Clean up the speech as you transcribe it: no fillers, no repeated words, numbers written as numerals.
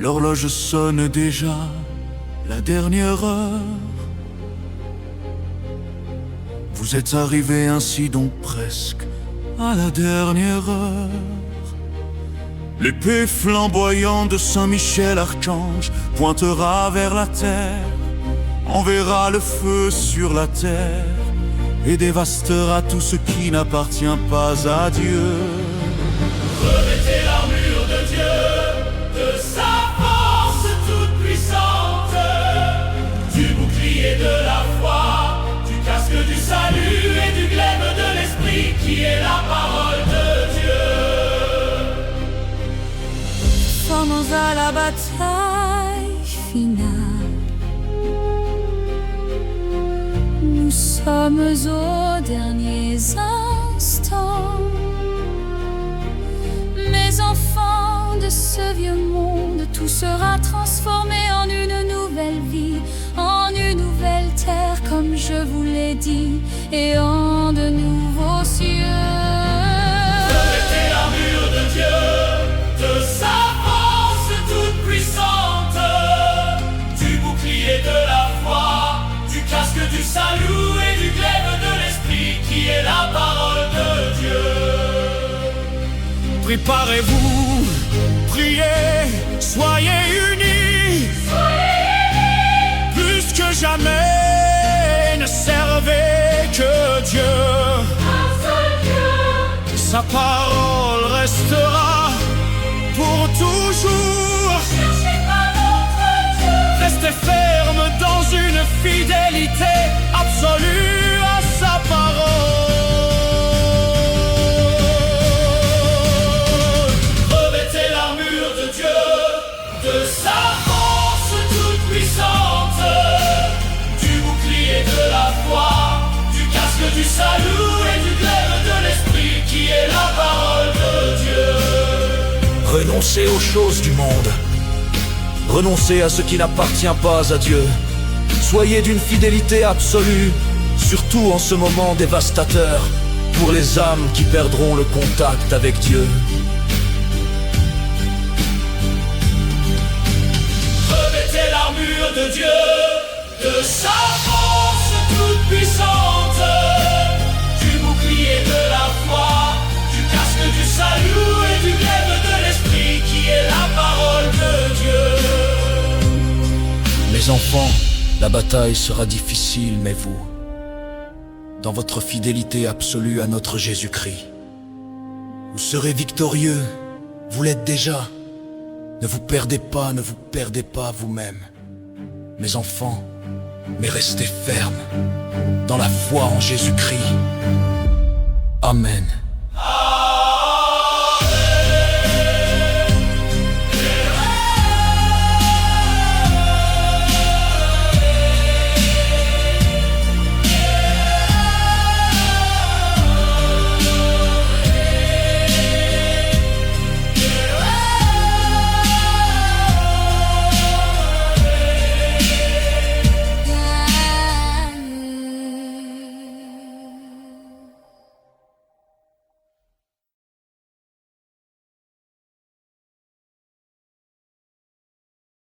L'horloge sonne déjà la dernière heure. Vous êtes arrivés ainsi donc presque à la dernière heure. L'épée flamboyante de Saint-Michel Archange pointera vers la terre, enverra le feu sur la terre et dévastera tout ce qui n'appartient pas à Dieu. Revêtez l'armure de Dieu, de sa force toute puissante, du bouclier de la foi, du casque du salut et du glaive de l'esprit qui est la parole de Dieu. Formons à la bataille finale. Nous sommes aux derniers instants. Mes enfants, de ce vieux monde, tout sera transformé en une nouvelle vie, en une nouvelle terre, comme je vous l'ai dit, et en de nouveaux cieux. Revêtez l'armure de Dieu, de sa force toute puissante, du bouclier de la foi, du casque du salut et du glaive de l'esprit qui est la parole de Dieu. Préparez-vous, priez, soyez unis, plus que jamais, ne servez que Dieu. Sa parole restera pour toujours. Restez ferme dans une fidélité absolue à sa parole. Revêtez l'armure de Dieu, de sa force toute puissante, du bouclier de la foi, du casque du salut et du glaive de l'esprit qui est la parole de Dieu. Renoncez aux choses du monde. Renoncez à ce qui n'appartient pas à Dieu. Soyez d'une fidélité absolue, surtout en ce moment dévastateur, pour les âmes qui perdront le contact avec Dieu. Revêtez l'armure de Dieu, de sa force toute puissante, du bouclier de la foi, du casque du salut et du glaive de l'esprit qui est la parole de Dieu. Mes enfants, la bataille sera difficile, mais vous, dans votre fidélité absolue à notre Jésus-Christ, vous serez victorieux, vous l'êtes déjà. Ne vous perdez pas vous-même. Mes enfants, mais restez fermes dans la foi en Jésus-Christ. Amen.